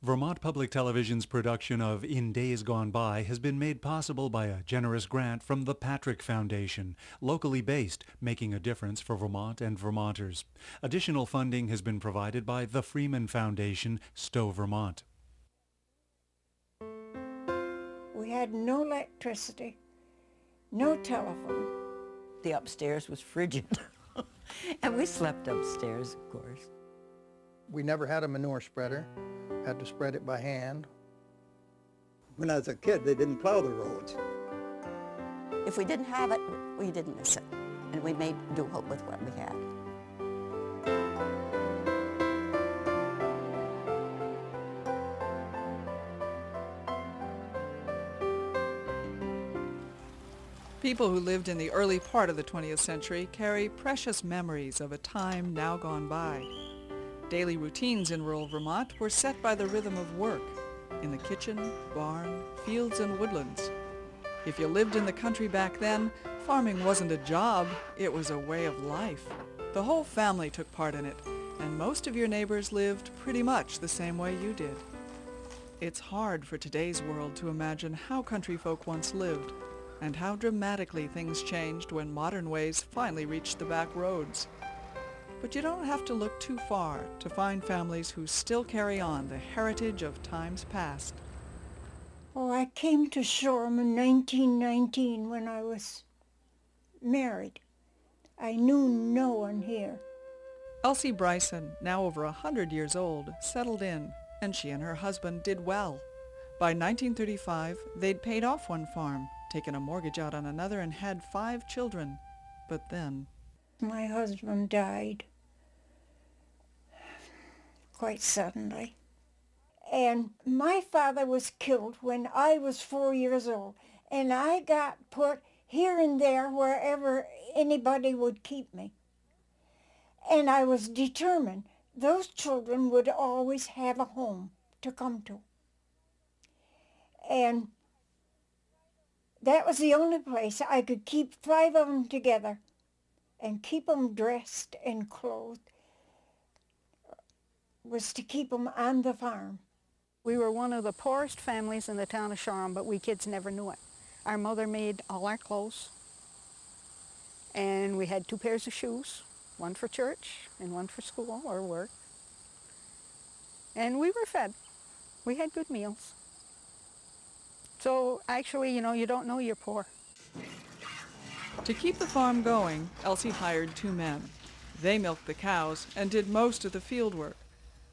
Vermont Public Television's production of In Days Gone By has been made possible by a generous grant from the Patrick Foundation, locally based, making a difference for Vermont and Vermonters. Additional funding has been provided by the Freeman Foundation, Stowe, Vermont. We had no electricity, no telephone. The upstairs was frigid, and we slept upstairs, of course. We never had a manure spreader. Had to spread it by hand. When I was a kid, they didn't plow the roads. If we didn't have it, we didn't miss it, and we made do with what we had. People who lived in the early part of the 20th century carry precious memories of a time now gone by. Daily routines in rural Vermont were set by the rhythm of work, in the kitchen, barn, fields, and woodlands. If you lived in the country back then, farming wasn't a job, it was a way of life. The whole family took part in it, and most of your neighbors lived pretty much the same way you did. It's hard for today's world to imagine how country folk once lived, and how dramatically things changed when modern ways finally reached the back roads. But you don't have to look too far to find families who still carry on the heritage of times past. Oh, I came to Shoreham in 1919 when I was married. I knew no one here. Elsie Bryson, now over 100 years old, settled in, and she and her husband did well. By 1935, they'd paid off one farm, taken a mortgage out on another, and had 5 children. But then my husband died quite suddenly. And my father was killed when I was 4 years old. And I got put here and there wherever anybody would keep me. And I was determined those children would always have a home to come to. And that was the only place I could keep 5 of them together and keep them dressed and clothed, was to keep them on the farm. We were one of the poorest families in the town of Shoreham, but we kids never knew it. Our mother made all our clothes, and we had 2 pairs of shoes, one for church and one for school or work. And we were fed. We had good meals. So actually, you don't know you're poor. to keep the farm going, Elsie hired 2 men. They milked the cows and did most of the field work.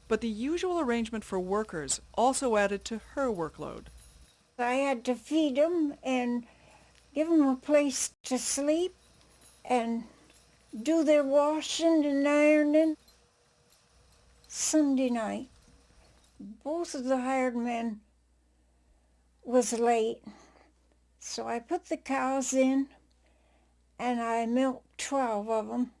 But the usual arrangement for workers also added to her workload. I had to feed them and give them a place to sleep and do their washing and ironing. Sunday night, both of the hired men was late, so I put the cows in and I milked 12 of them.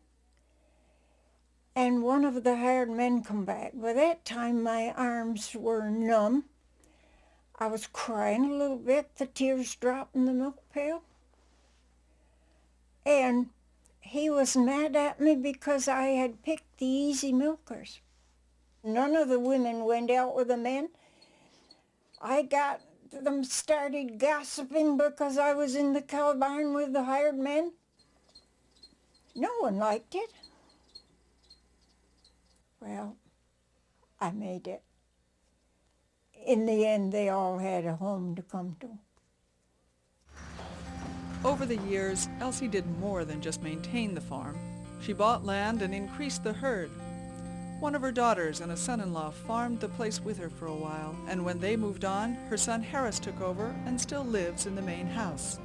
And one of the hired men come back. By that time, my arms were numb. I was crying a little bit, the tears dropped in the milk pail. And he was mad at me because I had picked the easy milkers. None of the women went out with the men. I got them started gossiping because I was in the cow barn with the hired men. No one liked it. Well, I made it. In the end, they all had a home to come to. Over the years, Elsie did more than just maintain the farm. She bought land and increased the herd. One of her daughters and a son-in-law farmed the place with her for a while, and when they moved on, her son Harris took over and still lives in the main house.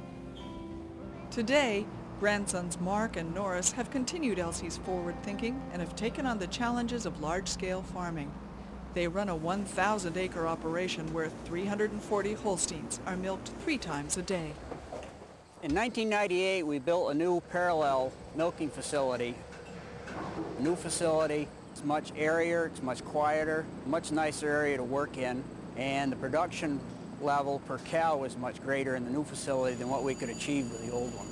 Today, grandsons Mark and Norris have continued Elsie's forward thinking and have taken on the challenges of large-scale farming. They run a 1,000-acre operation where 340 Holsteins are milked 3 times a day. In 1998, we built a new parallel milking facility. A new facility. It's much airier, it's much quieter, much nicer area to work in, and the production level per cow is much greater in the new facility than what we could achieve with the old one.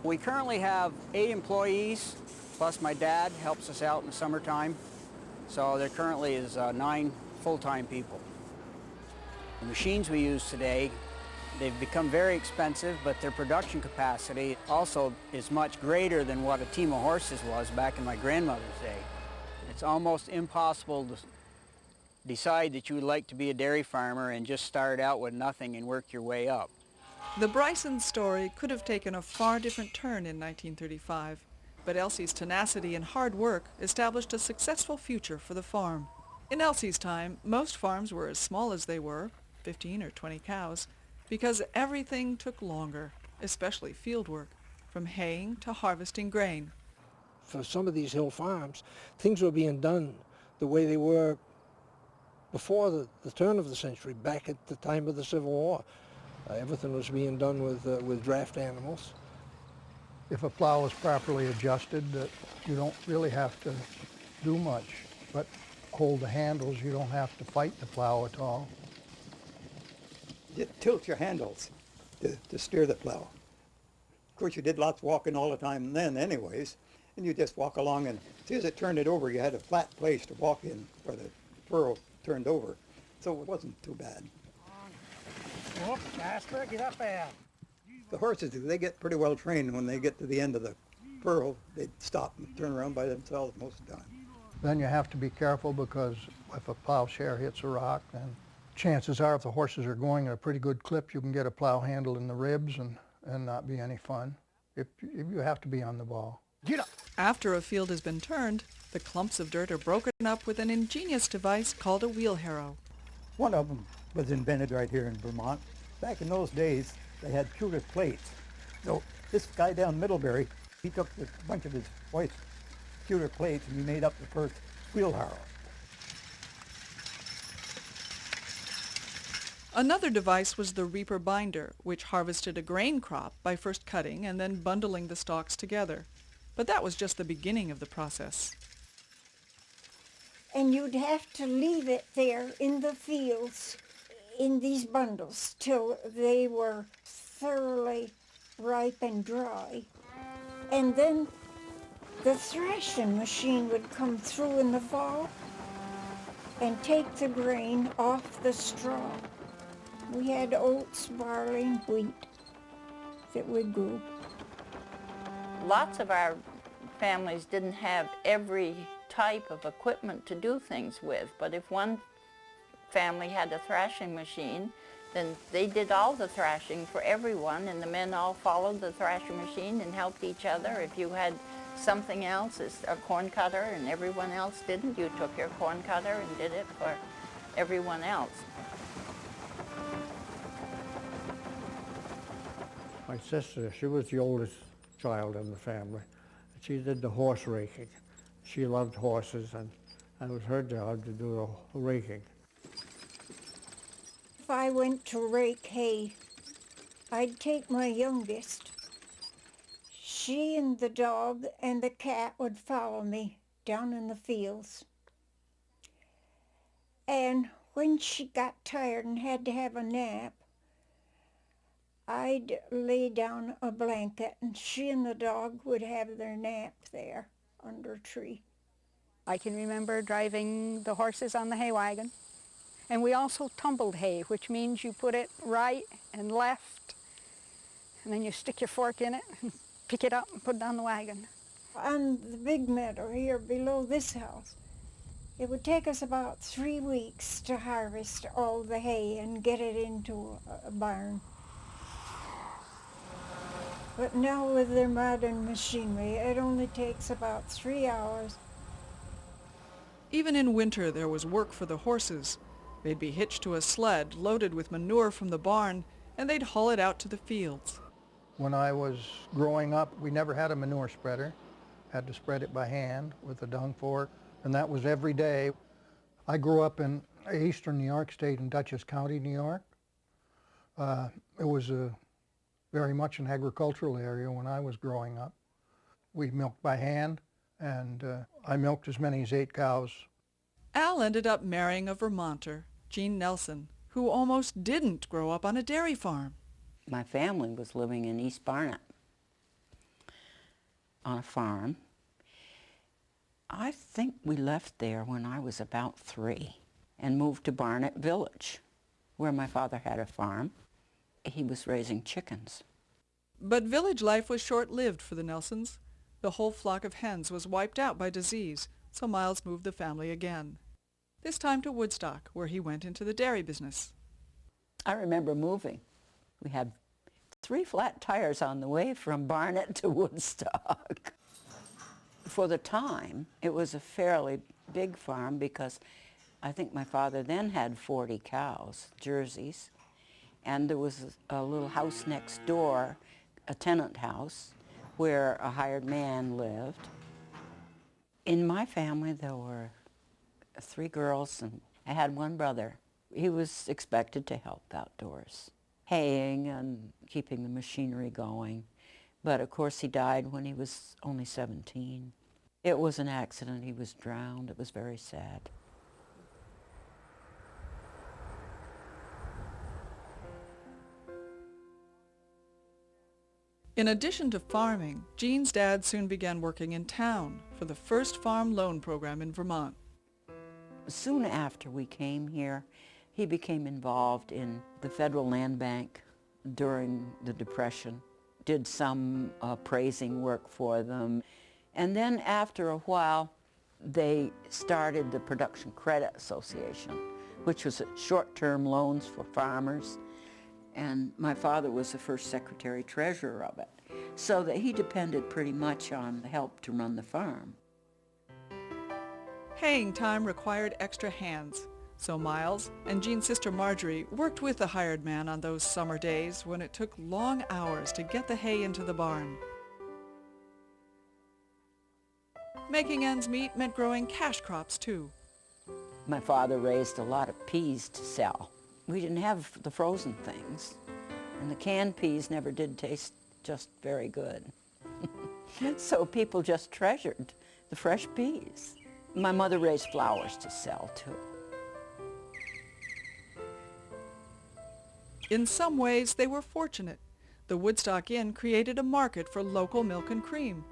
We currently have 8 employees, plus my dad helps us out in the summertime. So there currently is 9 full-time people. The machines we use today, they've become very expensive, but their production capacity also is much greater than what a team of horses was back in my grandmother's day. It's almost impossible to decide that you would like to be a dairy farmer and just start out with nothing and work your way up. The Bryson story could have taken a far different turn in 1935, but Elsie's tenacity and hard work established a successful future for the farm. In Elsie's time, most farms were as small as they were, 15 or 20 cows, because everything took longer, especially field work, from haying to harvesting grain. For some of these hill farms, things were being done the way they were before the turn of the century, back at the time of the Civil War. Everything was being done with draft animals. If a plow is properly adjusted, you don't really have to do much, but hold the handles. You don't have to fight the plow at all. You tilt your handles to steer the plow. Of course, you did lots of walking all the time then anyways, and you just walk along, and as soon as it turned it over, you had a flat place to walk in where the furrow turned over, so it wasn't too bad. Oh, Jasper, get up there. The horses, they get pretty well trained. When they get to the end of the furrow, they stop and turn around by themselves most of the time. Then you have to be careful, because if a plowshare hits a rock, then chances are if the horses are going at a pretty good clip, you can get a plow handle in the ribs and not be any fun. If you have to be on the ball. Get up. After a field has been turned, the clumps of dirt are broken up with an ingenious device called a wheel harrow. One of them was invented right here in Vermont. Back in those days, they had pewter plates. So this guy down Middlebury, he took a bunch of his wife's pewter plates and he made up the first wheel harrow. Another device was the reaper binder, which harvested a grain crop by first cutting and then bundling the stalks together. But that was just the beginning of the process. And you'd have to leave it there in the fields in these bundles till they were thoroughly ripe and dry. And then the thrashing machine would come through in the fall and take the grain off the straw. We had oats, barley, and wheat that we grew. Lots of our families didn't have every type of equipment to do things with, but if one family had a thrashing machine, then they did all the thrashing for everyone, and the men all followed the thrashing machine and helped each other. If you had something else, a corn cutter, and everyone else didn't, you took your corn cutter and did it for everyone else. My sister, she was the oldest child in the family. She did the horse raking. She loved horses, and it was her job to do the raking. If I went to rake hay, I'd take my youngest. She and the dog and the cat would follow me down in the fields. And when she got tired and had to have a nap, I'd lay down a blanket and she and the dog would have their nap there under a tree. I can remember driving the horses on the hay wagon. And we also tumbled hay, which means you put it right and left, and then you stick your fork in it and pick it up and put it on the wagon. On the big meadow here below this house, it would take us about 3 weeks to harvest all the hay and get it into a barn. But now with their modern machinery, it only takes about 3 hours. Even in winter, there was work for the horses. They'd be hitched to a sled loaded with manure from the barn, and they'd haul it out to the fields. When I was growing up, we never had a manure spreader. Had to spread it by hand with a dung fork, and that was every day. I grew up in eastern New York State in Dutchess County, New York. It was very much an agricultural area when I was growing up. We milked by hand, and I milked as many as 8 cows. Al ended up marrying a Vermonter, Jean Nelson, who almost didn't grow up on a dairy farm. My family was living in East Barnet on a farm. I think we left there when I was about 3 and moved to Barnett Village, where my father had a farm. He was raising chickens. But village life was short-lived for the Nelsons. The whole flock of hens was wiped out by disease, so Miles moved the family again. This time to Woodstock, where he went into the dairy business. I remember moving. We had 3 flat tires on the way from Barnett to Woodstock. For the time, it was a fairly big farm because I think my father then had 40 cows, Jerseys, and there was a little house next door, a tenant house, where a hired man lived. In my family, there were 3 girls, and I had 1 brother. He was expected to help outdoors, haying and keeping the machinery going. But of course, he died when he was only 17. It was an accident. He was drowned. It was very sad. In addition to farming, Jean's dad soon began working in town for the first farm loan program in Vermont. Soon after we came here, he became involved in the Federal Land Bank during the Depression, did some appraising work for them. And then after a while, they started the Production Credit Association, which was short-term loans for farmers. And my father was the first secretary-treasurer of it, so that he depended pretty much on help to run the farm. Haying time required extra hands, so Miles and Jean's sister Marjorie worked with the hired man on those summer days when it took long hours to get the hay into the barn. Making ends meet meant growing cash crops too. My father raised a lot of peas to sell. We didn't have the frozen things, and the canned peas never did taste just very good. So people just treasured the fresh peas. My mother raised flowers to sell too. In some ways, they were fortunate. The Woodstock Inn created a market for local milk and cream,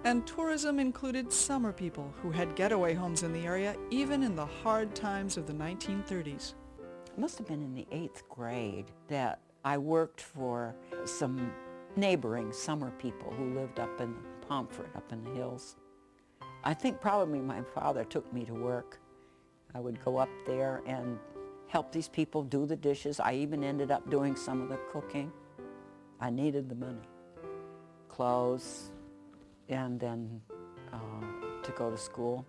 and tourism included summer people who had getaway homes in the area even in the hard times of the 1930s. It must have been in the 8th grade that I worked for some neighboring summer people who lived up in Pomfret, up in the hills. I think probably my father took me to work. I would go up there and help these people do the dishes. I even ended up doing some of the cooking. I needed the money, clothes, and then to go to school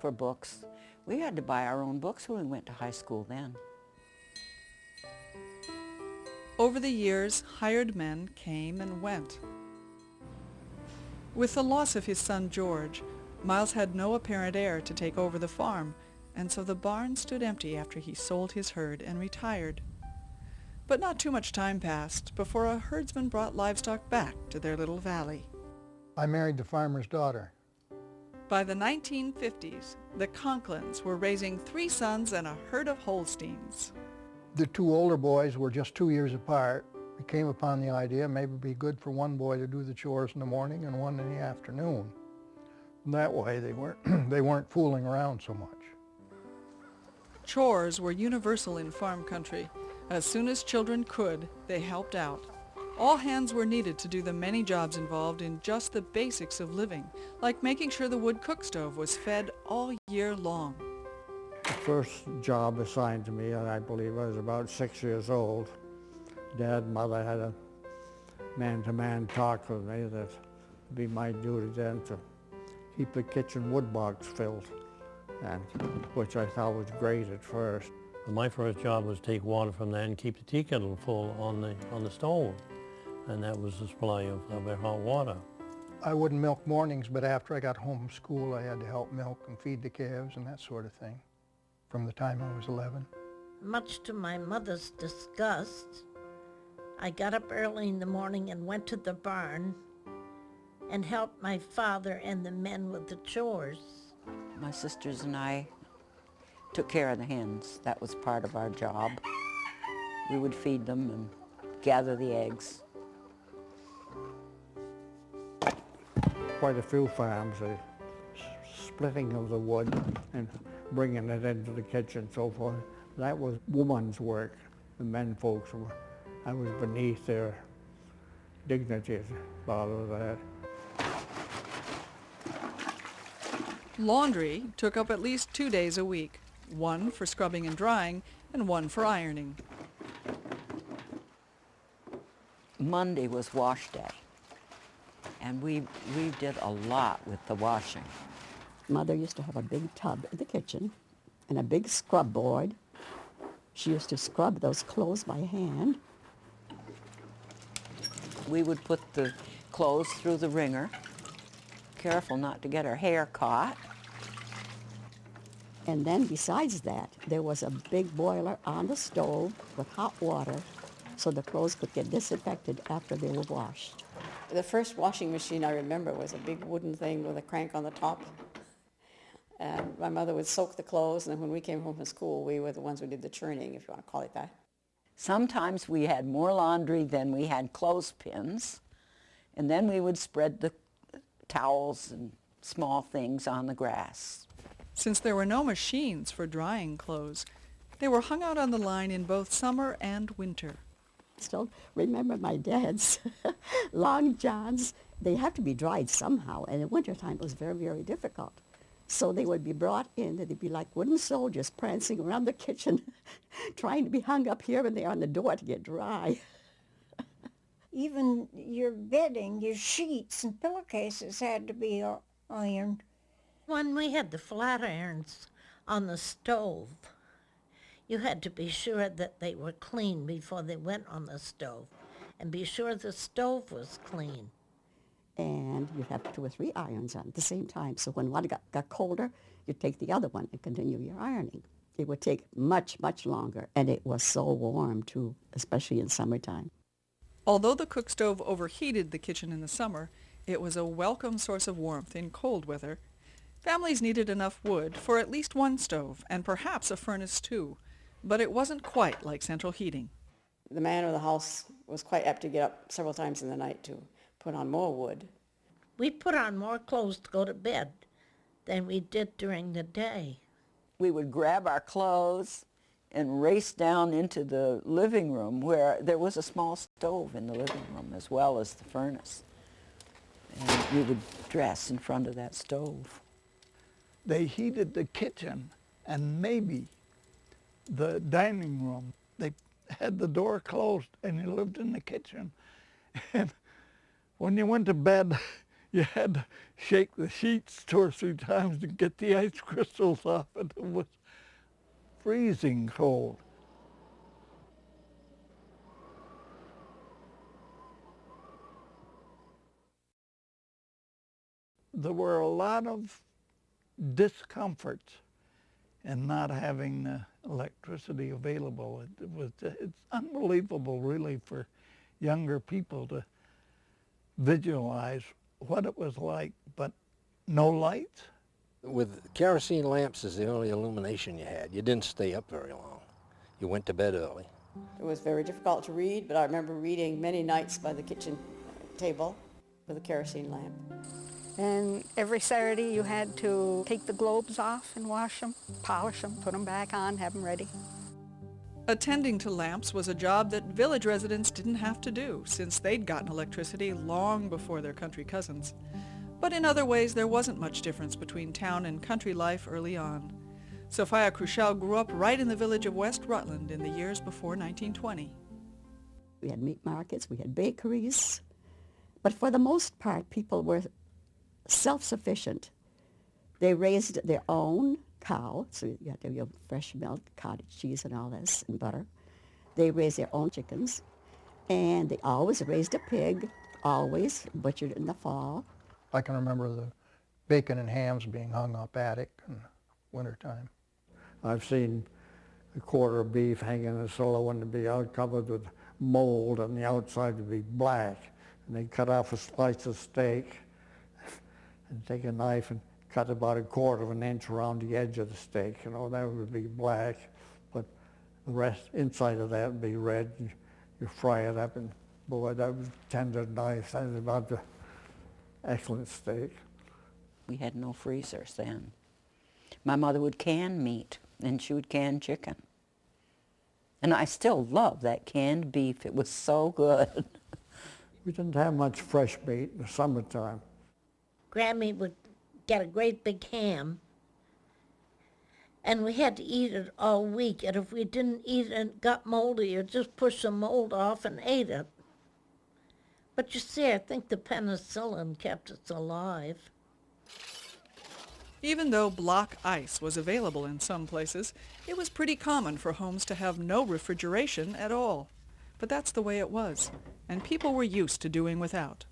for books. We had to buy our own books when we went to high school then. Over the years, hired men came and went. With the loss of his son George, Miles had no apparent heir to take over the farm, and so the barn stood empty after he sold his herd and retired. But not too much time passed before a herdsman brought livestock back to their little valley. I married the farmer's daughter. By the 1950s, the Conklins were raising 3 sons and a herd of Holsteins. The 2 older boys were just 2 years apart. We came upon the idea maybe it'd be good for one boy to do the chores in the morning and one in the afternoon. And that way they weren't fooling around so much. Chores were universal in farm country. As soon as children could, they helped out. All hands were needed to do the many jobs involved in just the basics of living, like making sure the wood cook stove was fed all year long. The first job assigned to me, I believe I was about 6 years old. Dad and Mother had a man-to-man talk with me that it'd be my duty then to keep the kitchen wood box filled, and which I thought was great at first. My first job was to take water from there and keep the tea kettle full on the stove, and that was the supply of our hot water. I wouldn't milk mornings, but after I got home from school, I had to help milk and feed the calves and that sort of thing from the time I was 11. Much to my mother's disgust, I got up early in the morning and went to the barn and helped my father and the men with the chores. My sisters and I took care of the hens. That was part of our job. We would feed them and gather the eggs. Quite a few farms, they splitting of the wood and bringing it into the kitchen and so forth. That was woman's work. The men folks were, I was beneath their dignity as far as that. Laundry took up at least 2 days a week, one for scrubbing and drying and one for ironing. Monday was wash day, and we did a lot with the washing. Mother used to have a big tub in the kitchen and a big scrub board. She used to scrub those clothes by hand. We would put the clothes through the wringer, careful not to get our hair caught. And then besides that, there was a big boiler on the stove with hot water so the clothes could get disinfected after they were washed. The first washing machine I remember was a big wooden thing with a crank on the top. And my mother would soak the clothes, and then when we came home from school, we were the ones who did the churning, if you want to call it that. Sometimes we had more laundry than we had clothespins, and then we would spread the towels and small things on the grass. Since there were no machines for drying clothes, they were hung out on the line in both summer and winter. Still remember my dad's long johns. They have to be dried somehow, and in wintertime it was very, very difficult. So they would be brought in, and they'd be like wooden soldiers prancing around the kitchen, trying to be hung up here and there on the door to get dry. Even your bedding, your sheets and pillowcases had to be ironed. When we had the flat irons on the stove, you had to be sure that they were clean before they went on the stove, and be sure the stove was clean. And you'd have 2 or 3 irons on at the same time. So when one got colder, you'd take the other one and continue your ironing. It would take much, much longer, and it was so warm too, especially in summertime. Although the cook stove overheated the kitchen in the summer, it was a welcome source of warmth in cold weather. Families needed enough wood for at least one stove, and perhaps a furnace too, but it wasn't quite like central heating. The man of the house was quite apt to get up several times in the night to put on more wood. We put on more clothes to go to bed than we did during the day. We would grab our clothes and race down into the living room where there was a small stove in the living room as well as the furnace. And we would dress in front of that stove. They heated the kitchen and maybe the dining room. They had the door closed and you lived in the kitchen. And when you went to bed, you had to shake the sheets 2 or 3 times to get the ice crystals off it. It was freezing cold. There were a lot of discomforts in not having the electricity available. It's unbelievable, really, for younger people to visualize what it was like, but no lights. With kerosene lamps as the only illumination you had, you didn't stay up very long. You went to bed early. It was very difficult to read, but I remember reading many nights by the kitchen table with a kerosene lamp. And every Saturday you had to take the globes off and wash them, polish them, put them back on, have them ready. Attending to lamps was a job that village residents didn't have to do, since they'd gotten electricity long before their country cousins. But in other ways, there wasn't much difference between town and country life early on. Sophia Krushel grew up right in the village of West Rutland in the years before 1920. We had meat markets, we had bakeries, but for the most part, people were self-sufficient. They raised their own cow, so you had to have fresh milk, cottage cheese and all this, and butter. They raised their own chickens, and they always raised a pig, always butchered in the fall. I can remember the bacon and hams being hung up attic in wintertime. I've seen a quarter of beef hanging in a silo and to be out covered with mold and the outside to be black. And they'd cut off a slice of steak and take a knife and cut about 1/4 of an inch around the edge of the steak. You know, that would be black, but the rest inside of that would be red. You fry it up, and boy, that was tender, nice. That was about the excellent steak. We had no freezers then. My mother would can meat, and she would can chicken. And I still love that canned beef. It was so good. We didn't have much fresh meat in the summertime. Grammy would get a great big ham, and we had to eat it all week. And if we didn't eat it and it got moldy, you just pushed the mold off and ate it. But you see, I think the penicillin kept us alive. Even though block ice was available in some places, it was pretty common for homes to have no refrigeration at all. But that's the way it was, and people were used to doing without.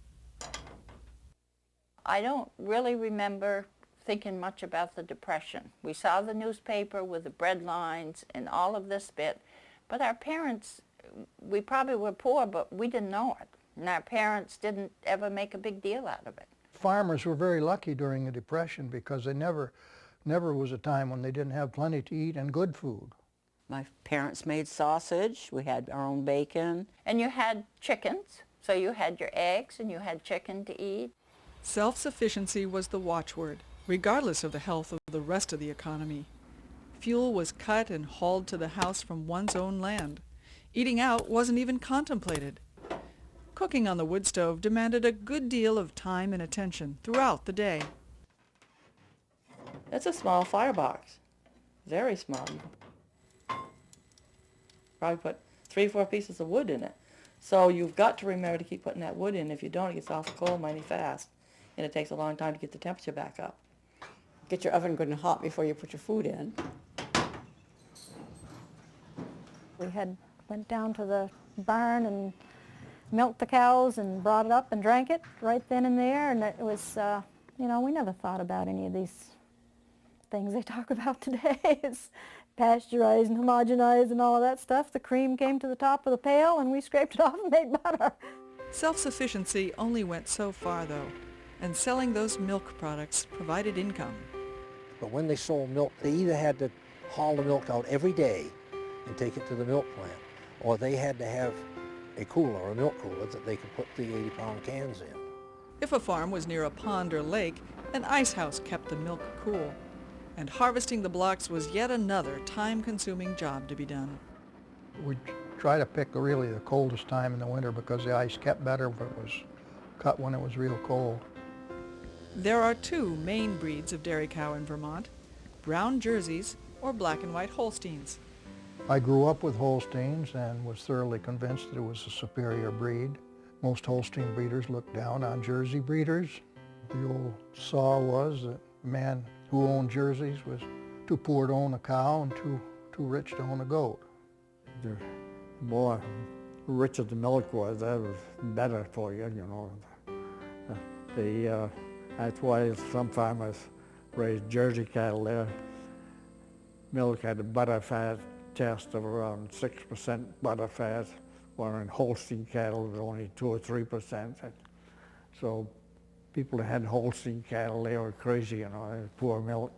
I don't really remember thinking much about the Depression. We saw the newspaper with the bread lines and all of this bit, but our parents, we probably were poor, but we didn't know it. And our parents didn't ever make a big deal out of it. Farmers were very lucky during the Depression because they never was a time when they didn't have plenty to eat and good food. My parents made sausage. We had our own bacon. And you had chickens, so you had your eggs and you had chicken to eat. Self-sufficiency was the watchword, regardless of the health of the rest of the economy. Fuel was cut and hauled to the house from one's own land. Eating out wasn't even contemplated. Cooking on the wood stove demanded a good deal of time and attention throughout the day. It's a small firebox, very small. Probably put 3 or 4 pieces of wood in it. So you've got to remember to keep putting that wood in. If you don't, it gets awful cold mighty fast, and it takes a long time to get the temperature back up. Get your oven good and hot before you put your food in. We went down to the barn and milked the cows and brought it up and drank it right then and there, and it was, you know, we never thought about any of these things they talk about today. It's pasteurized and homogenized and all of that stuff. The cream came to the top of the pail and we scraped it off and made butter. Self-sufficiency only went so far, though, and selling those milk products provided income. But when they sold milk, they either had to haul the milk out every day and take it to the milk plant, or they had to have a cooler, a milk cooler, that they could put the 80-pound cans in. If a farm was near a pond or lake, an ice house kept the milk cool. And harvesting the blocks was yet another time-consuming job to be done. We try to pick really the coldest time in the winter because the ice kept better if it was cut when it was real cold. There are 2 main breeds of dairy cow in Vermont, brown Jerseys or black and white Holsteins. I grew up with Holsteins and was thoroughly convinced that it was a superior breed. Most Holstein breeders looked down on Jersey breeders. The old saw was that a man who owned Jerseys was too poor to own a cow and too rich to own a goat. The more richer the milk was, that was better for you, you know. That's why some farmers raised Jersey cattle there. Milk had a butter fat test of around 6% butter fat, whereas Holstein cattle was only 2 or 3%. So people that had Holstein cattle, they were crazy, you know, they had poor milk.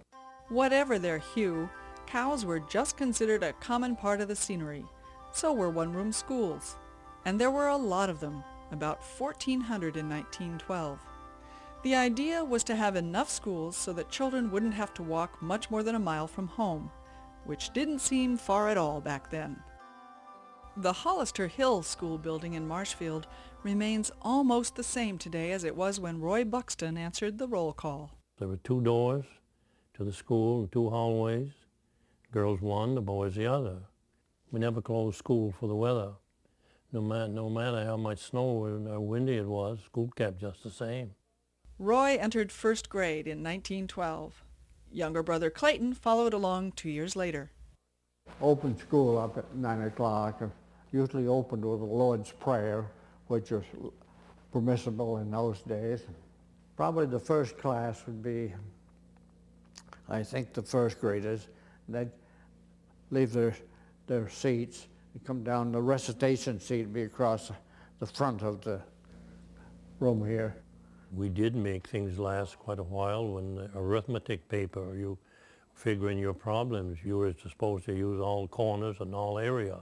Whatever their hue, cows were just considered a common part of the scenery. So were one-room schools. And there were a lot of them, about 1,400 in 1912. The idea was to have enough schools so that children wouldn't have to walk much more than a mile from home, which didn't seem far at all back then. The Hollister Hill School building in Marshfield remains almost the same today as it was when Roy Buxton answered the roll call. There were 2 doors to the school and 2 hallways. Girls one, the boys the other. We never closed school for the weather. No matter how much snow or windy it was, school kept just the same. Roy entered 1st grade in 1912. Younger brother Clayton followed along 2 years later. Opened school up at 9 o'clock, usually opened with the Lord's Prayer, which was permissible in those days. Probably the first class would be, I think, the 1st graders. They'd leave their seats and come down. The recitation seat would be across the front of the room here. We did make things last quite a while. When the arithmetic paper, you figuring your problems, you were supposed to use all corners and all area.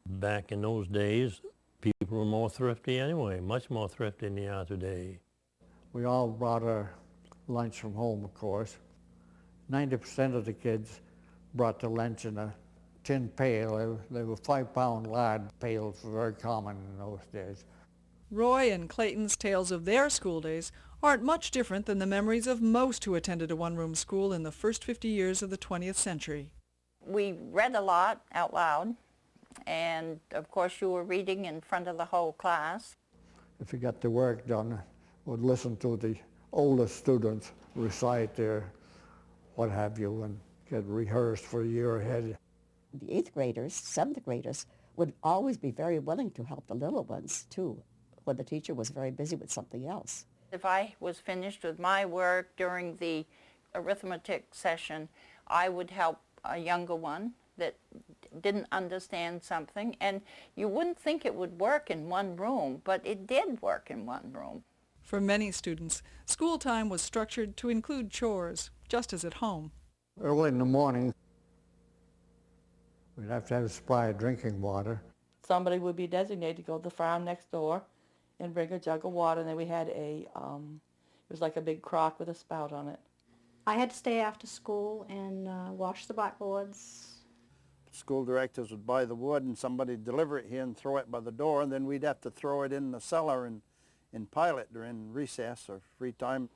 Back in those days, people were more thrifty anyway, much more thrifty than they are today. We all brought our lunch from home, of course. 90% of the kids brought their lunch in a tin pail. They were 5-pound lard pails, were very common in those days. Roy and Clayton's tales of their school days aren't much different than the memories of most who attended a one-room school in the first 50 years of the 20th century. We read a lot out loud, and of course you were reading in front of the whole class. If you got the work done, would listen to the older students recite their what have you and get rehearsed for a year ahead. The 8th graders, 7th graders would always be very willing to help the little ones too, when the teacher was very busy with something else. If I was finished with my work during the arithmetic session, I would help a younger one that didn't understand something, and you wouldn't think it would work in one room, but it did work in one room. For many students, school time was structured to include chores, just as at home. Early in the morning, we'd have to have a supply of drinking water. Somebody would be designated to go to the farm next door and bring a jug of water, and then we had it was like a big crock with a spout on it. I had to stay after school and wash the blackboards. School directors would buy the wood and somebody would deliver it here and throw it by the door, and then we'd have to throw it in the cellar and pile it during recess or free time.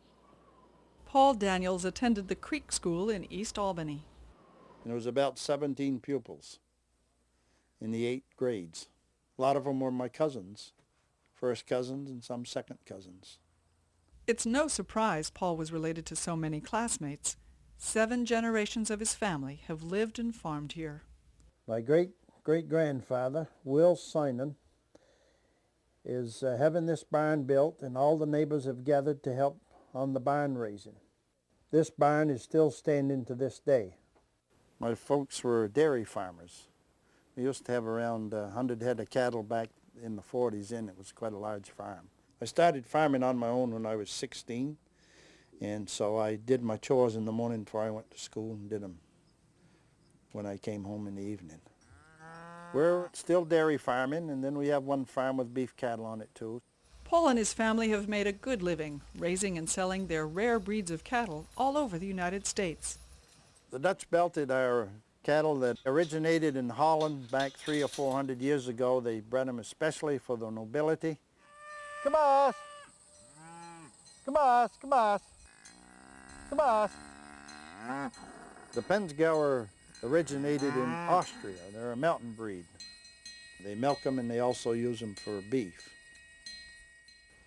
Paul Daniels attended the Creek School in East Albany. And there was about 17 pupils in the 8 grades. A lot of them were my cousins, first cousins and some second cousins. It's no surprise Paul was related to so many classmates. 7 generations of his family have lived and farmed here. My great-great-grandfather, Will Sinan, is having this barn built, and all the neighbors have gathered to help on the barn raising. This barn is still standing to this day. My folks were dairy farmers. We used to have around 100 head of cattle back in the 40s, and it was quite a large farm. I started farming on my own when I was 16, and so I did my chores in the morning before I went to school and did them when I came home in the evening. We're still dairy farming, and then we have one farm with beef cattle on it too. Paul and his family have made a good living, raising and selling their rare breeds of cattle all over the United States. The Dutch Belted are cattle that originated in Holland back 300 or 400 years ago. They bred them especially for the nobility. Come on! Come on! Come on! Come on! The Penzgauer originated in Austria. They're a mountain breed. They milk them and they also use them for beef.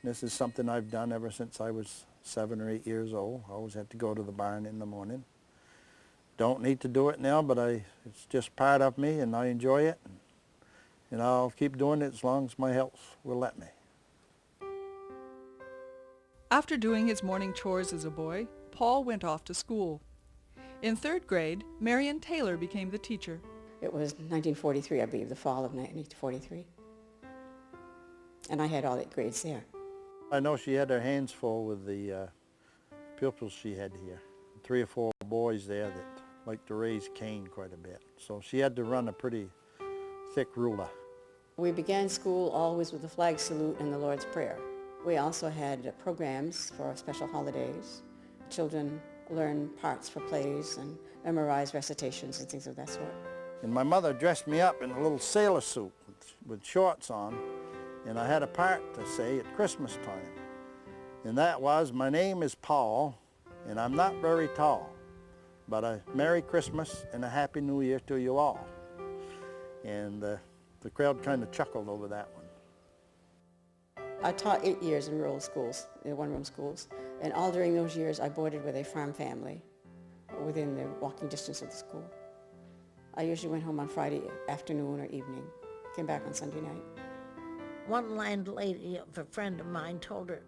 This is something I've done ever since I was 7 or 8 years old. I always had to go to the barn in the morning. Don't need to do it now, but it's just part of me and I enjoy it. And I'll keep doing it as long as my health will let me. After doing his morning chores as a boy, Paul went off to school. In 3rd grade, Marion Taylor became the teacher. It was 1943, I believe, the fall of 1943. And I had all 8 grades there. I know she had her hands full with the pupils she had here. 3 or 4 boys there that liked to raise cane quite a bit. So she had to run a pretty thick ruler. We began school always with the flag salute and the Lord's Prayer. We also had programs for special holidays. Children learn parts for plays and memorize recitations and things of that sort. And my mother dressed me up in a little sailor suit with shorts on, and I had a part to say at Christmas time. And that was, my name is Paul, and I'm not very tall, but a Merry Christmas and a Happy New Year to you all. And the crowd kind of chuckled over that one. I taught 8 years in rural schools, in one-room schools, and all during those years I boarded with a farm family within the walking distance of the school. I usually went home on Friday afternoon or evening, came back on Sunday night. One landlady of a friend of mine told her,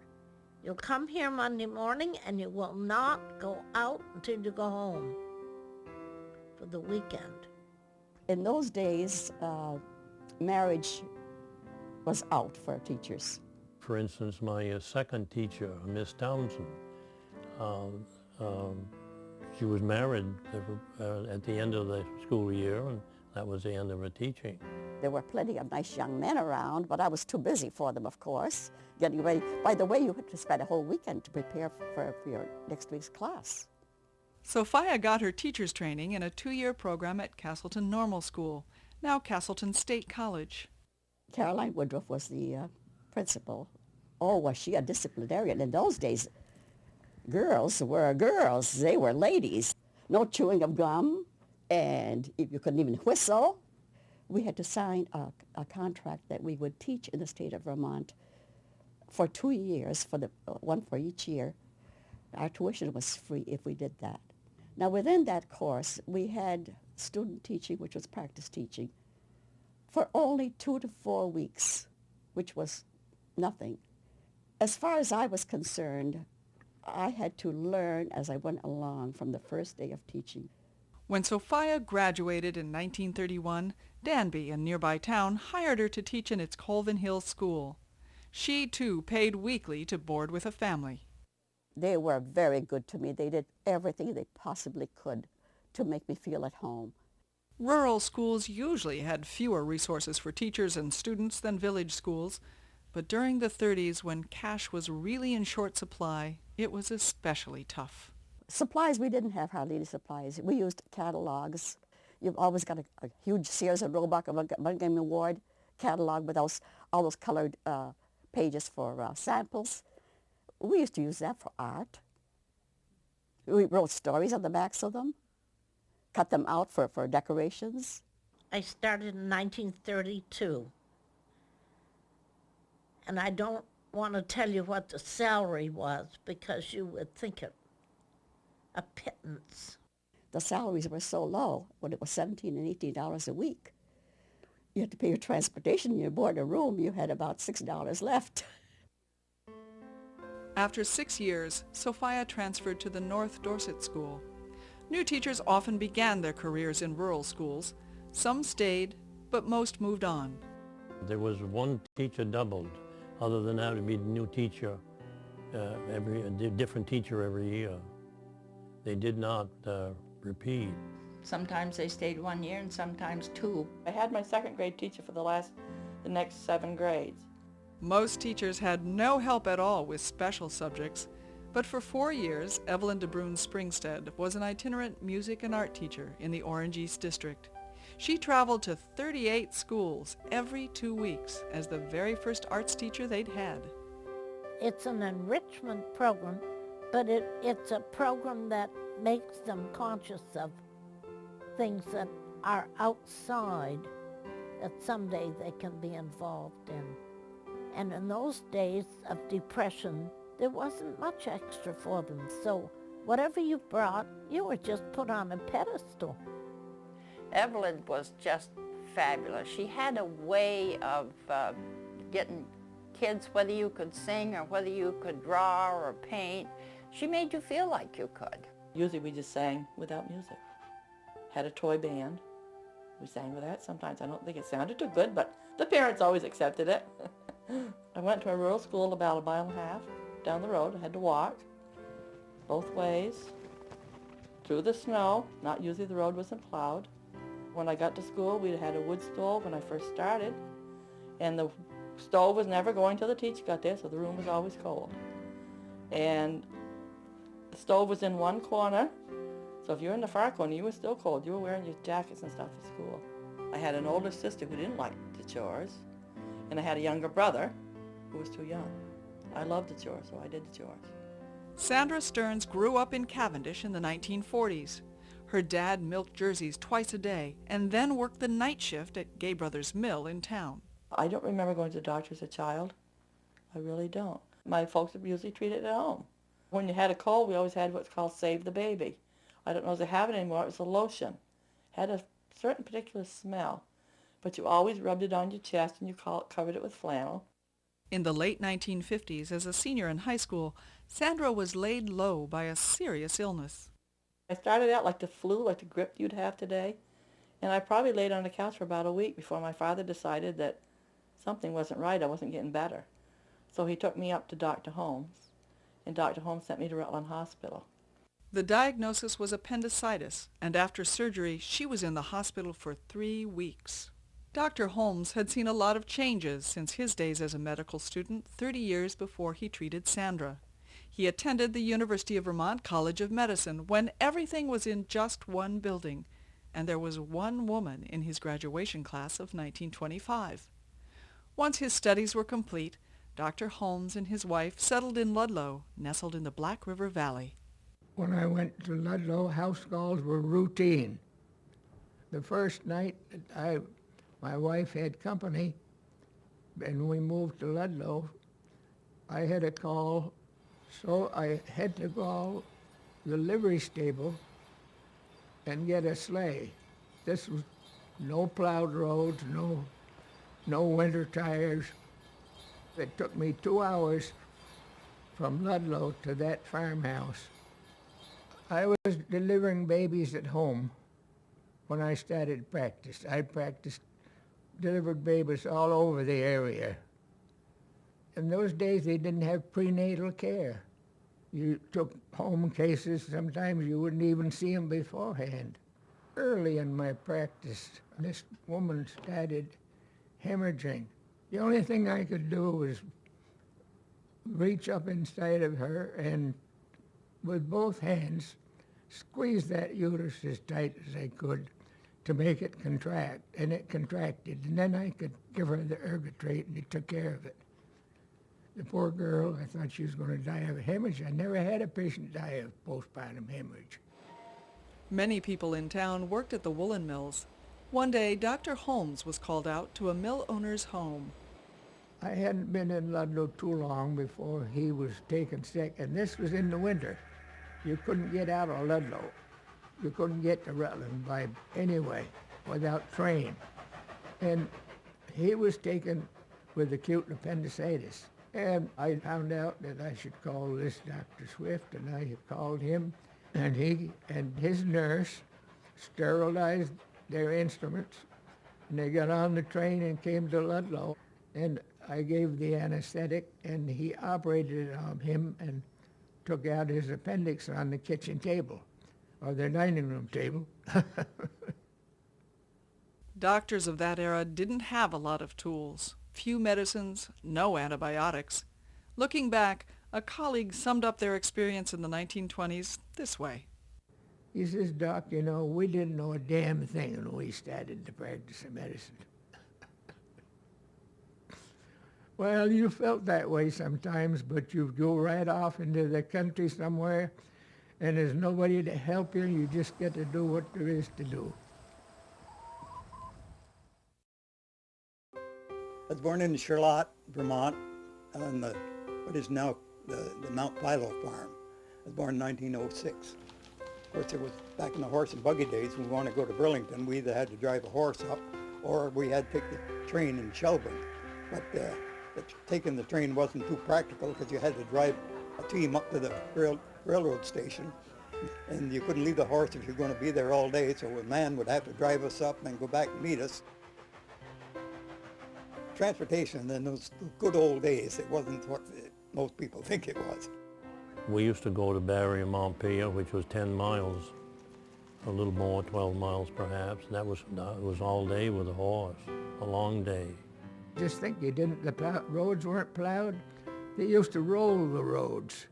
"You'll come here Monday morning and you will not go out until you go home for the weekend." In those days, marriage was out for teachers. For instance, my second teacher, Miss Townsend, she was married at the end of the school year, and that was the end of her teaching. There were plenty of nice young men around, but I was too busy for them, of course, getting ready. By the way, you had to spend a whole weekend to prepare for your next week's class. Sophia got her teacher's training in a 2-year program at Castleton Normal School, now Castleton State College. Caroline Woodruff was the principal. Oh, was she a disciplinarian? In those days, girls were girls. They were ladies. No chewing of gum, and if you couldn't even whistle. We had to sign a contract that we would teach in the state of Vermont for 2 years, for the one for each year. Our tuition was free if we did that. Now, within that course, we had student teaching, which was practice teaching, for only 2 to 4 weeks, which was nothing. As far as I was concerned, I had to learn as I went along from the first day of teaching. When Sophia graduated in 1931, Danby, a nearby town, hired her to teach in its Colvin Hills school. She, too, paid weekly to board with a family. They were very good to me. They did everything they possibly could to make me feel at home. Rural schools usually had fewer resources for teachers and students than village schools, but during the 30s, when cash was really in short supply, it was especially tough. Supplies, we didn't have hardly any supplies. We used catalogs. You've always got a huge Sears and Roebuck of Montgomery Ward catalog with all those colored pages for samples. We used to use that for art. We wrote stories on the backs of them, cut them out for decorations. I started in 1932, and I don't want to tell you what the salary was because you would think it a pittance. The salaries were so low when it was $17 and $18 a week. You had to pay your transportation, your board, a room, you had about $6 left. After 6 years, Sophia transferred to the North Dorset School. New teachers often began their careers in rural schools. Some stayed, but most moved on. There was one teacher doubled. Other than that, it would be a new teacher, a different teacher every year. They did not repeat. Sometimes they stayed 1 year and sometimes 2. I had my second grade teacher for the next 7 grades. Most teachers had no help at all with special subjects, but for 4 years, Evelyn DeBrun Springstead was an itinerant music and art teacher in the Orange East District. She traveled to 38 schools every 2 weeks as the very first arts teacher they'd had. It's an enrichment program, but it's a program that makes them conscious of things that are outside that someday they can be involved in. And in those days of depression, there wasn't much extra for them. So whatever you brought, you were just put on a pedestal. Evelyn was just fabulous. She had a way of getting kids, whether you could sing or whether you could draw or paint, she made you feel like you could. Usually we just sang without music. Had a toy band. We sang with that sometimes. I don't think it sounded too good, but the parents always accepted it. I went to a rural school about 1.5 miles down the road. I had to walk both ways through the snow. Not usually the road wasn't plowed. When I got to school, we had a wood stove when I first started, and the stove was never going till the teacher got there, so the room was always cold. And the stove was in one corner, so if you were in the far corner, you were still cold. You were wearing your jackets and stuff at school. I had an older sister who didn't like the chores, and I had a younger brother who was too young. I loved the chores, so I did the chores. Sandra Stearns grew up in Cavendish in the 1940s. Her dad milked jerseys twice a day and then worked the night shift at Gay Brothers Mill in town. I don't remember going to the doctor as a child. I really don't. My folks would usually treat it at home. When you had a cold, we always had what's called Save the Baby. I don't know if they have it anymore. It was a lotion. Had a certain particular smell, but you always rubbed it on your chest and you covered it with flannel. In the late 1950s, as a senior in high school, Sandra was laid low by a serious illness. I started out like the flu, like the grip you'd have today, and I probably laid on the couch for about a week before my father decided that something wasn't right. I wasn't getting better. So he took me up to Dr. Holmes, and Dr. Holmes sent me to Rutland Hospital. The diagnosis was appendicitis, and after surgery, she was in the hospital for 3 weeks. Dr. Holmes had seen a lot of changes since his days as a medical student 30 years before he treated Sandra. He attended the University of Vermont College of Medicine when everything was in just one building, and there was one woman in his graduation class of 1925. Once his studies were complete, Dr. Holmes and his wife settled in Ludlow, nestled in the Black River Valley. When I went to Ludlow, house calls were routine. The first night that my wife had company and we moved to Ludlow, I had a call, so I had to call the livery stable and get a sleigh. This was no plowed roads, no winter tires. It took me 2 hours from Ludlow to that farmhouse. I was delivering babies at home when I started practice. I delivered babies all over the area. In those days, they didn't have prenatal care. You took home cases, sometimes you wouldn't even see them beforehand. Early in my practice, this woman started hemorrhaging. The only thing I could do was reach up inside of her and with both hands squeeze that uterus as tight as I could to make it contract, and it contracted, and then I could give her the ergotrate, and it took care of it. The poor girl, I thought she was going to die of a hemorrhage. I never had a patient die of postpartum hemorrhage. Many people in town worked at the woolen mills. One day, Dr. Holmes was called out to a mill owner's home. I hadn't been in Ludlow too long before he was taken sick, and this was in the winter. You couldn't get out of Ludlow. You couldn't get to Rutland by any way without train. And he was taken with acute appendicitis. And I found out that I should call this Dr. Swift, and I called him, and he and his nurse sterilized their instruments, and they got on the train and came to Ludlow. And I gave the anesthetic, and he operated on him and took out his appendix on the kitchen table, or the dining room table. Doctors of that era didn't have a lot of tools. Few medicines, no antibiotics. Looking back, a colleague summed up their experience in the 1920s this way. He says, Doc, you know, we didn't know a damn thing when we started to practice of medicine. Well, you felt that way sometimes, but you go right off into the country somewhere, and there's nobody to help you. You just get to do what there is to do. I was born in Charlotte, Vermont, on what is now the Mount Philo farm. I was born in 1906. Of course, it was back in the horse and buggy days. When we wanted to go to Burlington, we either had to drive a horse up or we had to take the train in Shelburne. But taking the train wasn't too practical because you had to drive a team up to the railroad station, and you couldn't leave the horse if you're going to be there all day, so a man would have to drive us up and go back and meet us. Transportation in those good old days, it wasn't what most people think it was. We used to go to Barry and Montpelier, which was 10 miles, a little more, 12 miles perhaps. That was all day with a horse, a long day. Just think, the roads weren't plowed. They used to roll the roads.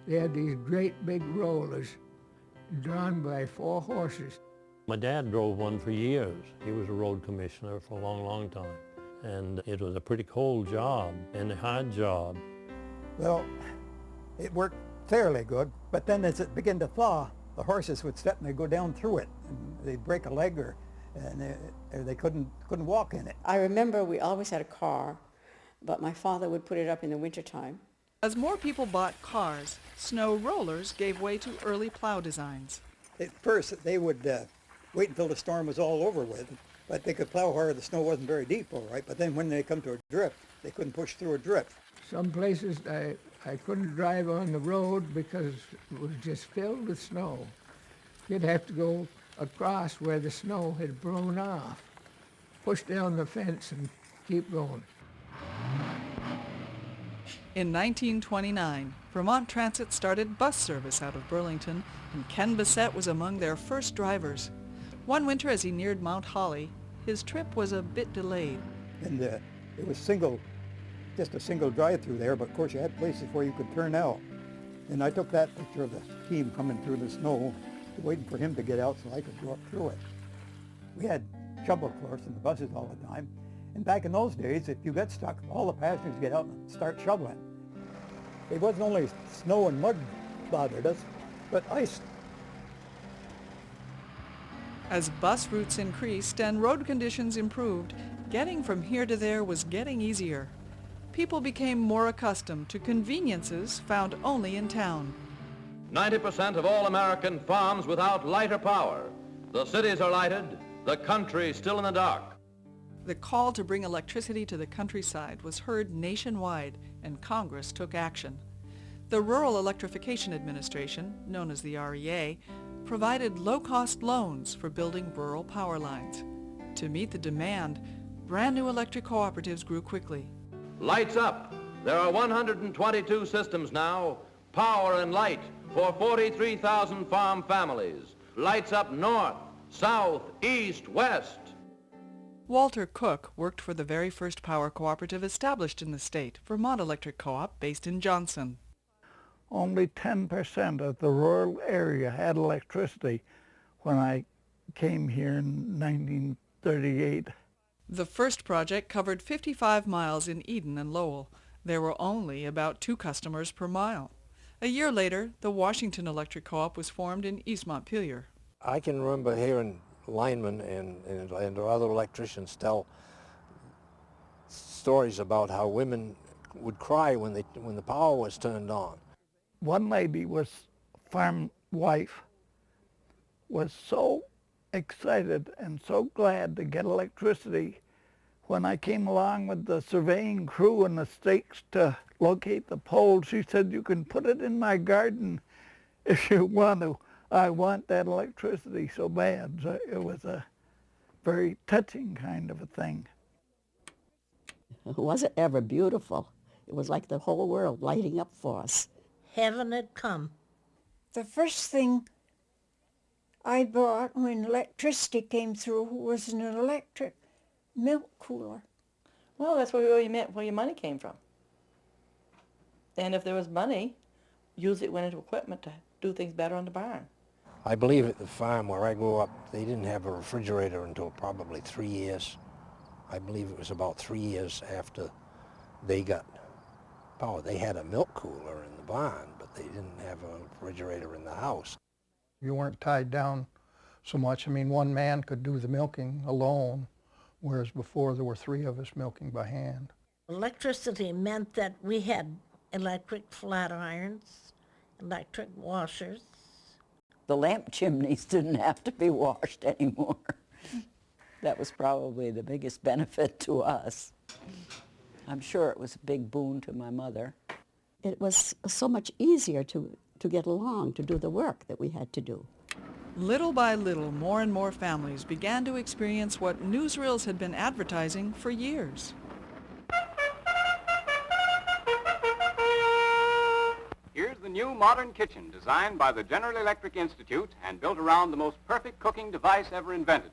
They had these great big rollers drawn by 4 horses. My dad drove one for years. He was a road commissioner for a long, long time. And it was a pretty cold job and a hard job. Well, it worked fairly good, but then as it began to thaw, the horses would sit and they'd go down through it, and they'd break a leg or they couldn't walk in it. I remember we always had a car, but my father would put it up in the wintertime. As more people bought cars, snow rollers gave way to early plow designs. At first, they would wait until the storm was all over with, but they could plow where the snow wasn't very deep, all right, but then when they come to a drift, they couldn't push through a drift. Some places I couldn't drive on the road because it was just filled with snow. You'd have to go across where the snow had blown off, push down the fence and keep going. In 1929, Vermont Transit started bus service out of Burlington, and Ken Bissett was among their first drivers. One winter as he neared Mount Holly, his trip was a bit delayed. And it was just a single drive-through there, but of course you had places where you could turn out. And I took that picture of the team coming through the snow, waiting for him to get out so I could go up through it. We had trouble, of course, in the buses all the time. And back in those days, if you got stuck, all the passengers get out and start shoveling. It wasn't only snow and mud bothered us, but ice. As bus routes increased and road conditions improved, getting from here to there was getting easier. People became more accustomed to conveniences found only in town. 90% of all American farms without light or power. The cities are lighted, the country still in the dark. The call to bring electricity to the countryside was heard nationwide, and Congress took action. The Rural Electrification Administration, known as the REA, provided low-cost loans for building rural power lines. To meet the demand, brand new electric cooperatives grew quickly. Lights up. There are 122 systems now, power and light for 43,000 farm families. Lights up north, south, east, west. Walter Cook worked for the very first power cooperative established in the state, Vermont Electric Co-op, based in Johnson. Only 10% of the rural area had electricity when I came here in 1938. The first project covered 55 miles in Eden and Lowell. There were only about 2 customers per mile. A year later, the Washington Electric Co-op was formed in East Montpelier. I can remember hearing linemen and other electricians tell stories about how women would cry when the power was turned on. One lady farm wife, was so excited and so glad to get electricity when I came along with the surveying crew and the stakes to locate the poles. She said, "You can put it in my garden if you want to. I want that electricity so bad." So it was a very touching kind of a thing. Was it ever beautiful? It was like the whole world lighting up for us. Heaven had come. The first thing I bought when electricity came through was an electric milk cooler. Well, that's where your money came from. And if there was money, usually it went into equipment to do things better on the barn. I believe at the farm where I grew up, they didn't have a refrigerator until probably 3 years. I believe it was about 3 years after they got power. They had a milk cooler in the barn, but they didn't have a refrigerator in the house. You weren't tied down so much. I mean, one man could do the milking alone, whereas before there were 3 of us milking by hand. Electricity meant that we had electric flat irons, electric washers. The lamp chimneys didn't have to be washed anymore. That was probably the biggest benefit to us. I'm sure it was a big boon to my mother. It was so much easier to get along, to do the work that we had to do. Little by little, more and more families began to experience what newsreels had been advertising for years. Here's the new modern kitchen designed by the General Electric Institute and built around the most perfect cooking device ever invented.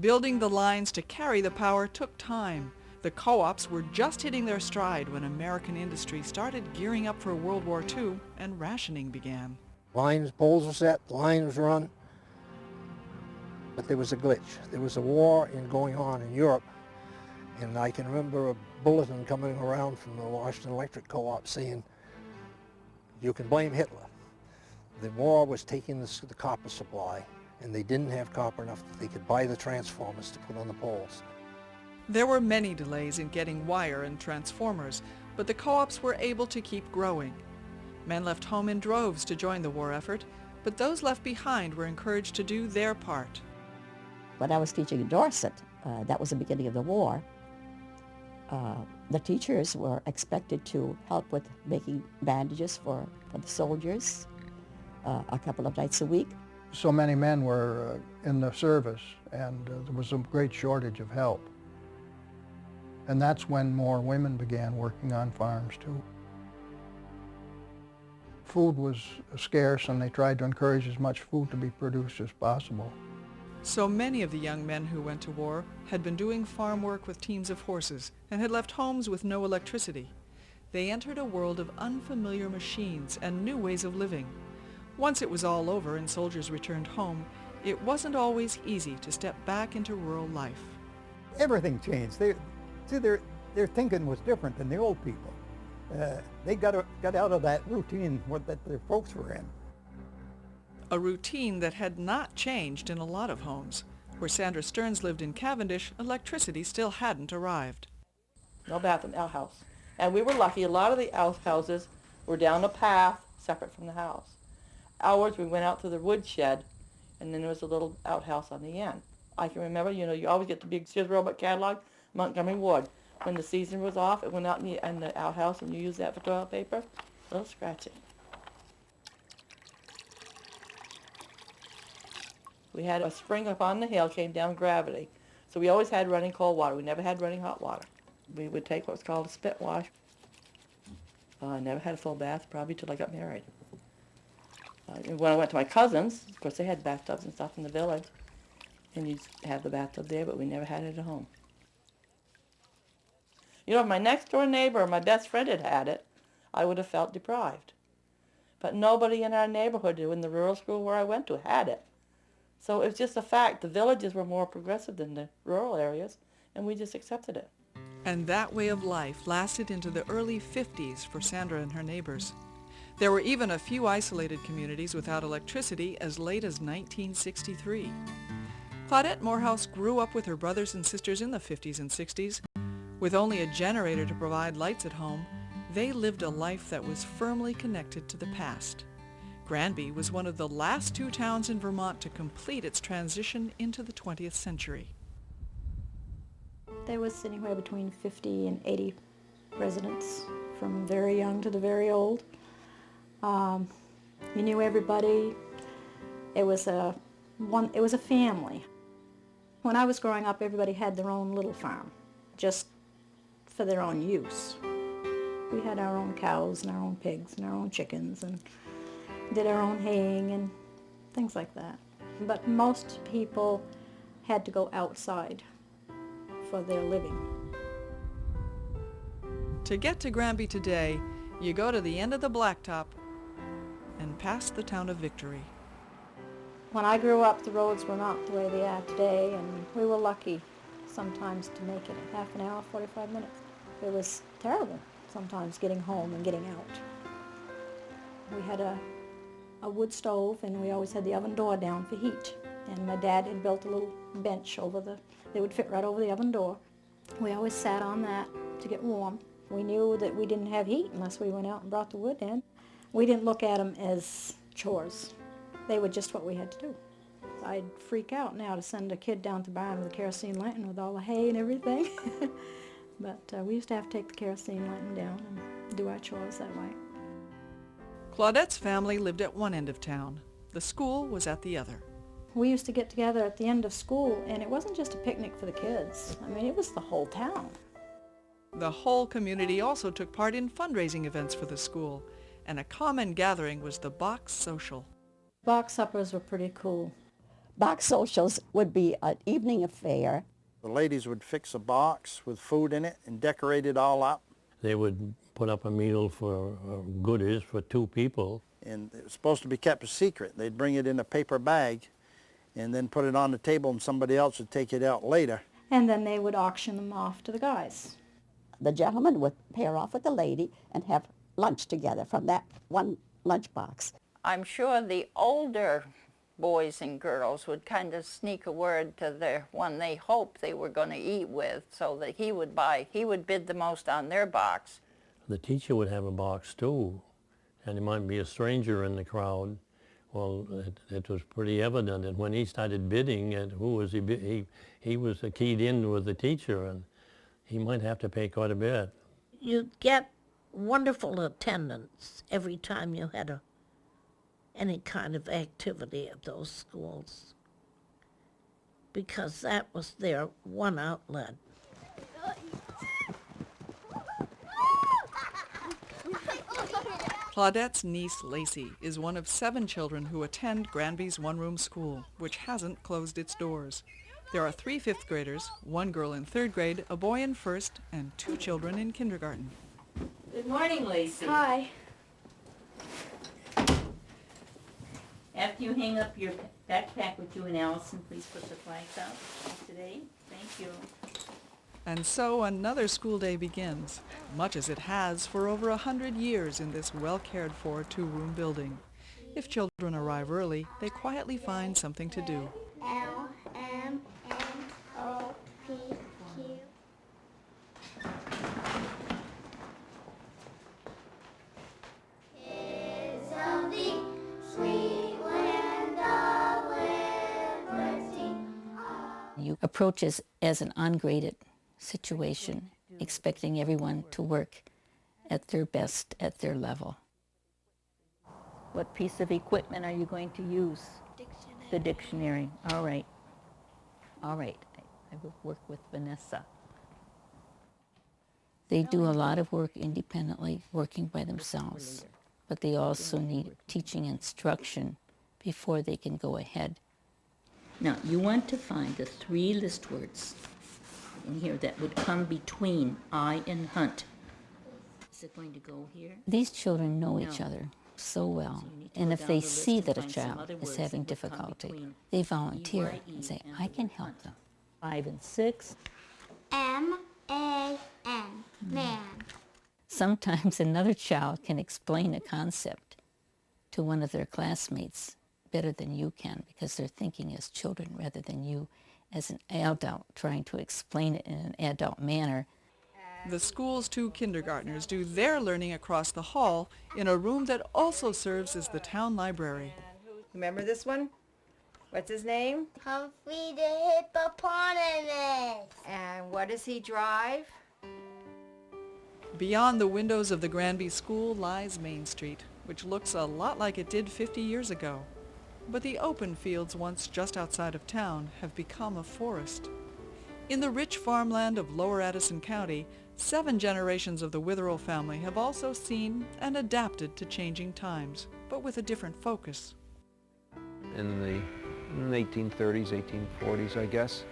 Building the lines to carry the power took time. The co-ops were just hitting their stride when American industry started gearing up for World War II and rationing began. Poles were set, the line was run, but there was a glitch. There was a war going on in Europe, and I can remember a bulletin coming around from the Washington Electric Co-op saying, "You can blame Hitler. The war was taking the copper supply, and they didn't have copper enough that they could buy the transformers to put on the poles." There were many delays in getting wire and transformers, but the co-ops were able to keep growing. Men left home in droves to join the war effort, but those left behind were encouraged to do their part. When I was teaching in Dorset, that was the beginning of the war, the teachers were expected to help with making bandages for the soldiers a couple of nights a week. So many men were in the service, and there was a great shortage of help. And that's when more women began working on farms too. Food was scarce, and they tried to encourage as much food to be produced as possible. So many of the young men who went to war had been doing farm work with teams of horses and had left homes with no electricity. They entered a world of unfamiliar machines and new ways of living. Once it was all over and soldiers returned home, it wasn't always easy to step back into rural life. Everything changed. Their thinking was different than the old people. They got out of that routine that their folks were in. A routine that had not changed in a lot of homes. Where Sandra Stearns lived in Cavendish, electricity still hadn't arrived. No bathroom, outhouse. And we were lucky, a lot of the outhouses were down a path separate from the house. Ours, we went out through the woodshed, and then there was a little outhouse on the end. I can remember, you always get the big Sears Roebuck catalog, Montgomery Ward. When the season was off, it went out in the outhouse, and you used that for toilet paper, a little scratching. We had a spring up on the hill, came down gravity. So we always had running cold water. We never had running hot water. We would take what's called a spit wash. I never had a full bath, probably till I got married. When I went to my cousins, of course they had bathtubs and stuff in the village, and you'd have the bathtub there, but we never had it at home. If my next door neighbor or my best friend had it, I would have felt deprived. But nobody in our neighborhood, in the rural school where I went to, had it. So it's just a fact. The villages were more progressive than the rural areas, and we just accepted it. And that way of life lasted into the early 50s for Sandra and her neighbors. There were even a few isolated communities without electricity as late as 1963. Claudette Morehouse grew up with her brothers and sisters in the 50s and 60s. With only a generator to provide lights at home, they lived a life that was firmly connected to the past. Granby was one of the last 2 towns in Vermont to complete its transition into the 20th century. There was anywhere between 50 and 80 residents, from very young to the very old. You knew everybody. It was a family. When I was growing up, everybody had their own little farm, just for their own use. We had our own cows and our own pigs and our own chickens and did our own haying and things like that. But most people had to go outside for their living. To get to Granby today, you go to the end of the blacktop and past the town of Victory. When I grew up, the roads were not the way they are today, and we were lucky sometimes to make it in half an hour, 45 minutes. It was terrible sometimes getting home and getting out. We had a wood stove, and we always had the oven door down for heat. And my dad had built a little bench they would fit right over the oven door. We always sat on that to get warm. We knew that we didn't have heat unless we went out and brought the wood in. We didn't look at them as chores. They were just what we had to do. I'd freak out now to send a kid down to the barn with a kerosene lantern with all the hay and everything. But we used to have to take the kerosene lantern down and do our chores that way. Claudette's family lived at one end of town. The school was at the other. We used to get together at the end of school, and it wasn't just a picnic for the kids. I mean, it was the whole town. The whole community also took part in fundraising events for the school, and a common gathering was the box social. Box suppers were pretty cool. Box socials would be an evening affair. The ladies would fix a box with food in it and decorate it all up. They would put up a meal for goodies for 2 people. And it was supposed to be kept a secret. They'd bring it in a paper bag and then put it on the table, and somebody else would take it out later. And then they would auction them off to the guys. The gentleman would pair off with the lady and have lunch together from that one lunchbox. I'm sure the older boys and girls would kind of sneak a word to the one they hoped they were going to eat with, so that he would bid the most on their box. The teacher would have a box too, and there might be a stranger in the crowd. Well, it was pretty evident that when he started bidding, he was keyed in with the teacher, and he might have to pay quite a bit. You'd get wonderful attendance every time you had any kind of activity at those schools, because that was their one outlet. Claudette's niece Lacey is one of 7 children who attend Granby's one-room school, which hasn't closed its doors. There are 3 fifth graders, 1 girl in 3rd grade, a boy in 1st, and 2 children in kindergarten. Good morning, Lacey. Hi. After you hang up your backpack with you and Allison, please put the flags out today. Thank you. And so another school day begins, much as it has for over 100 years in this well-cared-for 2-room building. If children arrive early, they quietly find something to do. L, M, N, O, P, Q. Is of the sweet land of liberty. You approach it as an ungraded situation, expecting everyone to work at their best, at their level. What piece of equipment are you going to use? Dictionary. The dictionary. All right. All right. I will work with Vanessa. They do a lot of work independently, working by themselves, but they also need teaching instruction before they can go ahead. Now, you want to find the 3 list words in here that would come between I and hunt. Is it going to go here? These children know each other so well, and if they see that a child is having difficulty, they volunteer and say, I can help them. 5 and 6. M-A-N, man. Sometimes another child can explain a concept to one of their classmates better than you can because they're thinking as children rather than you as an adult trying to explain it in an adult manner. The school's 2 kindergartners do their learning across the hall in a room that also serves as the town library. Remember this one? What's his name? Humphrey the hippopotamus. And what does he drive? Beyond the windows of the Granby School lies Main Street, which looks a lot like it did 50 years ago. But the open fields once just outside of town have become a forest. In the rich farmland of Lower Addison County, 7 generations of the Witherell family have also seen and adapted to changing times, but with a different focus. In the 1830s, 1840s, I guess,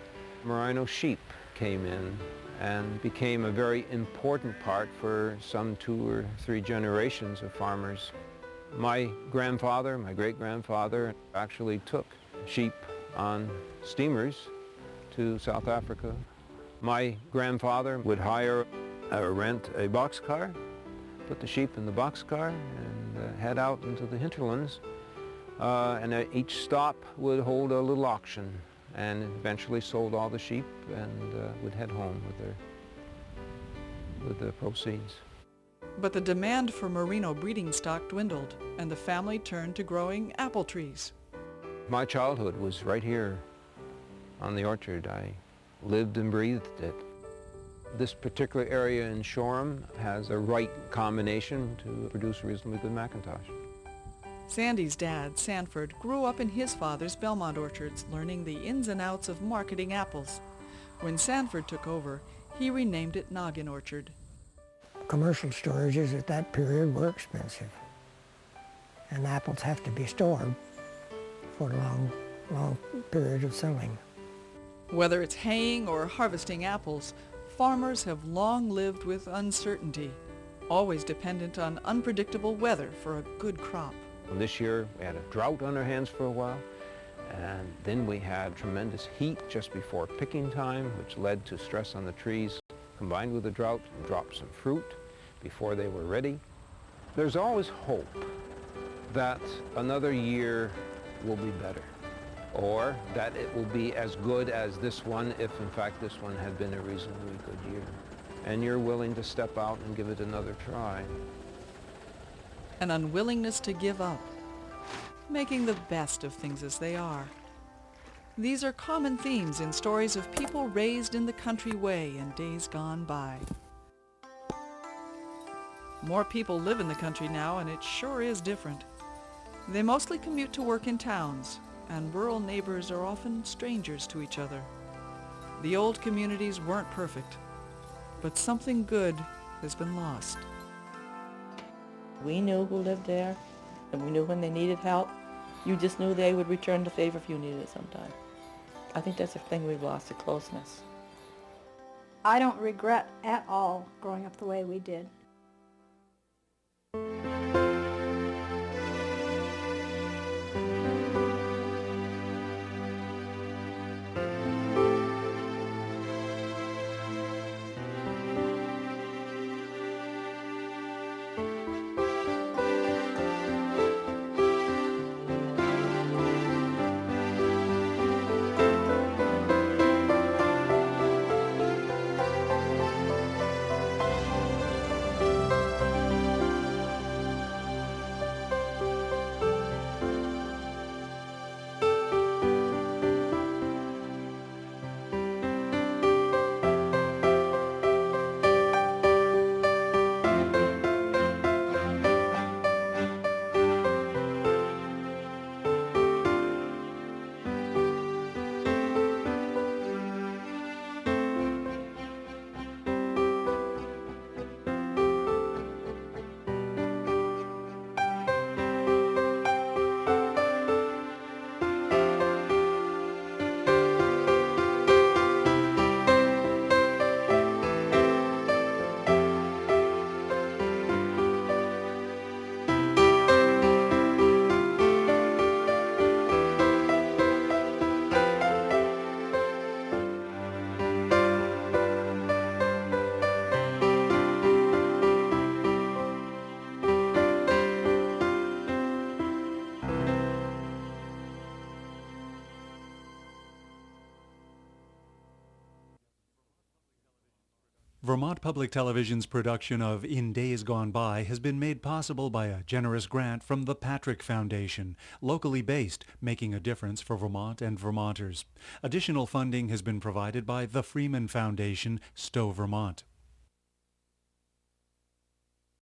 merino sheep came in and became a very important part for some 2 or 3 generations of farmers. My grandfather, my great-grandfather, actually took sheep on steamers to South Africa. My grandfather would hire or rent a boxcar, put the sheep in the boxcar, and head out into the hinterlands. And each stop would hold a little auction, and eventually sold all the sheep and would head home with the proceeds. But the demand for merino breeding stock dwindled, and the family turned to growing apple trees. My childhood was right here on the orchard. I lived and breathed it. This particular area in Shoreham has a right combination to produce reasonably good McIntosh. Sandy's dad, Sanford, grew up in his father's Belmont orchards, learning the ins and outs of marketing apples. When Sanford took over, he renamed it Noggin Orchard. Commercial storages at that period were expensive, and apples have to be stored for a long period of selling. Whether it's haying or harvesting apples, farmers have long lived with uncertainty, always dependent on unpredictable weather for a good crop. This year we had a drought on our hands for a while, and then we had tremendous heat just before picking time, which led to stress on the trees. Combined with the drought, and dropped some fruit before they were ready. There's always hope that another year will be better, or that it will be as good as this one if in fact this one had been a reasonably good year. And you're willing to step out and give it another try. An unwillingness to give up, making the best of things as they are. These are common themes in stories of people raised in the country way in days gone by. More people live in the country now, and it sure is different. They mostly commute to work in towns, and rural neighbors are often strangers to each other. The old communities weren't perfect, but something good has been lost. We knew who lived there, and we knew when they needed help. You just knew they would return the favor if you needed it sometime. I think that's the thing we've lost, the closeness. I don't regret at all growing up the way we did. Vermont Public Television's production of In Days Gone By has been made possible by a generous grant from the Patrick Foundation, locally based, making a difference for Vermont and Vermonters. Additional funding has been provided by the Freeman Foundation, Stowe, Vermont.